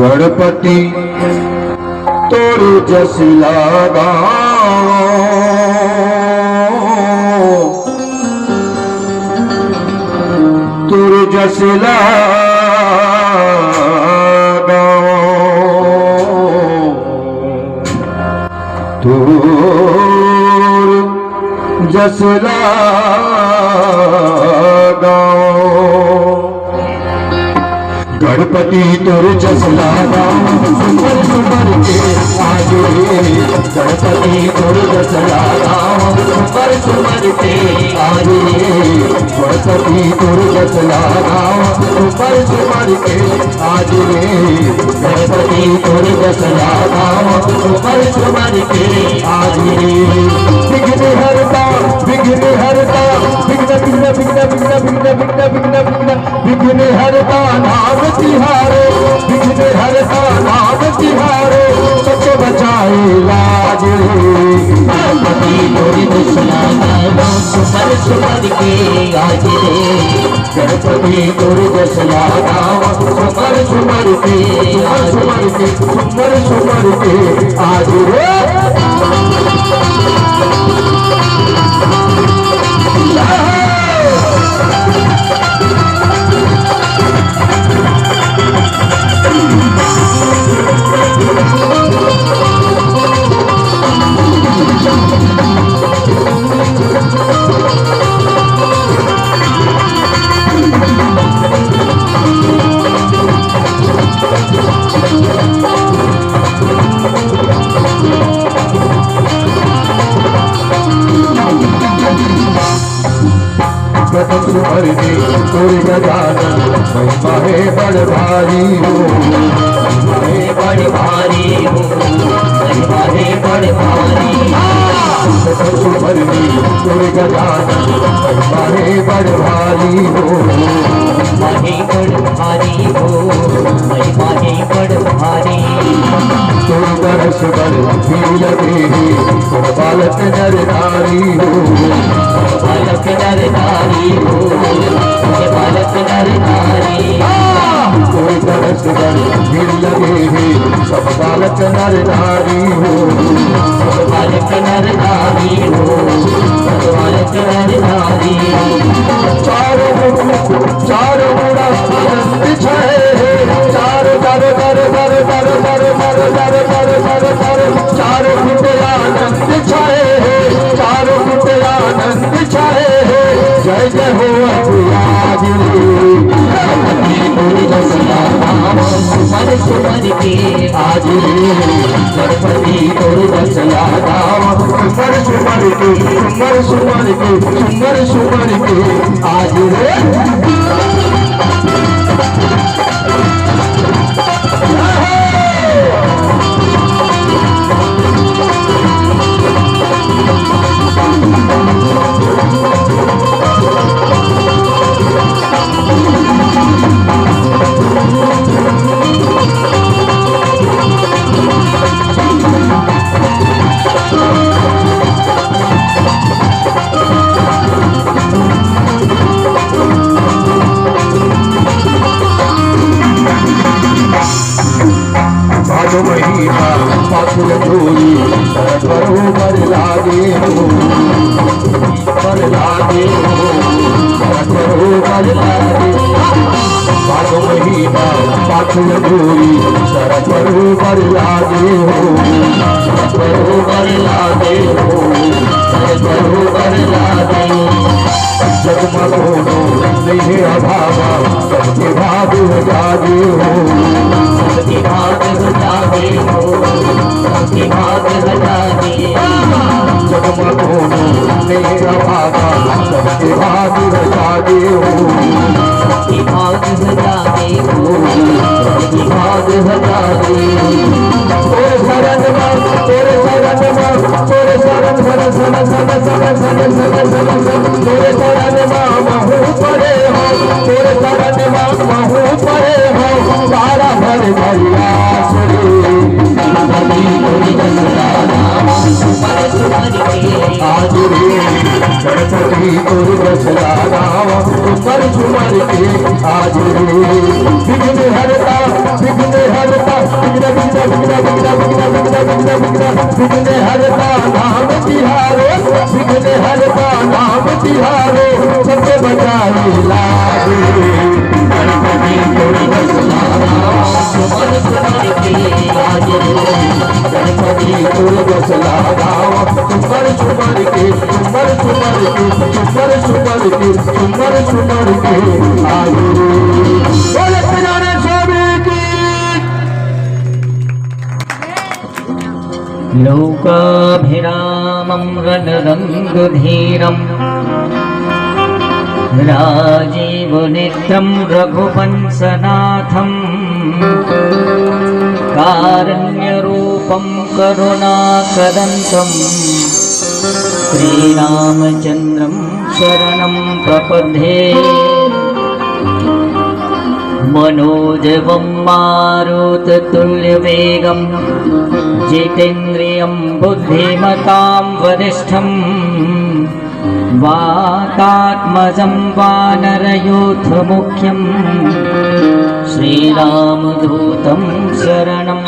गणपति तोर जस लगाओ, तोर जस लगाओ, तोर जस लगाओ। गणपति तोर जस लगाओ, सुमर सुमर के आगे। गणपति तोर जस लगाओ, सुमर सुमर के आगे। गणपति तोर जस लगाओ, सुमर सुमर के आगे। गणपति तोर जस लगाओ, सुमर सुमर के आगे। विघ्न हरता विघ्न हरता, विघ्न विघ्न विघ्न विघ्न विघ्न विघ्न विघ्न विघ्न विघ्न हरता नाम तिहारो, विघ्न हरता नाम तिहारो, सबको बचाए लाज। गणपति तोरी जस लगाओ, सुमर सुमर के आगे। गणपति तोरी जस लगाओ, सुमर सुमर के सुमर के सुमर सुमर के आगे। सुमरने तोर गजानन, महिमा है बड़ भारी हो, महिमा है बड़ भारी हो, महिमा है बड़ भारी। सुमरने तोर गजानन, महिमा है बड़ भारी हो, महिमा है बड़ भारी हो, महिमा है बड़ भारी। तोर दरस बड़ भी लगे तुम बालक नर नारी हो, बालक नर नारी हो, बालक नर नारी। कोई दरस बड़ भी लगे सब बालक नर नारी हो, बालक नर नारी हो, बालक नर नारी। चारों मुड़ा आनंद छाए, चारों दर दर दर दर दर दर दर दर दर दर, चारों फुट आनंद छाए, चारों फुट आनंद छाए। जय जय हो आज। गणपति तोर जस लगाओ, सुमर सुमर के आगे। गणपति तोर जस लगाओ, सुमर सुमर के सुमर सुमर के सुमर सुमर के आगे। महीना पाखुर धोई बरोबर लागे हो, पर लागे हो, बरोबर लागे। भादो महीना पाखुर धोई बरोबर लागे हो, बरोबर लागे हो, बरोबर लागे। जगमगोनो नहीं अभावा, सबके भाग जागे हो, सबके भाग जागे हो, सबके भाग जागे। जगमगोनो नहीं अभावा, सबके भाग जागे हो, सबके भाग जागे हो, सबके भाग जागे। तोरे शरण में तोरे शरण में तोरे शरण शरण शरण शरण शरण शरण शरण तोरे शरण में महू पड़े हो, तोरे शरण में महू पड़े हो। सारा भर भरिया गणपति तोर जस लगाओ, सुमर सुमर के आगे। गणपति तोर जस लगाओ, सुमर सुमर के आगे। विघ्न हरता विघ्न हरता विघ्न हरता नाम तिहारो, विघ्न हरता नाम तिहारो, सबसे बचाए लागे। गणपति कोई बस लागा, सुमन सुमन के लागे। गणपति कोई बस लागा, सुमर सुमर के, सुमर सुमर के, सुमर सुमर के, सुमर सुमर के आगे। बोले पुजारी स्वामी की। लोकाभिरामं रणरङ्गधीरम् राजीवनेत्रं रघुवंशनाथं कारुण्यरूपं करुणाकदन्तं श्रीरामचन्द्रं शरणं प्रपद्ये। मनोजवं मारुततुल्यवेगं जितेन्द्रियं बुद्धिमतां वरिष्ठं वातात्मजं वानरयूथमुख्यं श्रीरामदूतं शरणं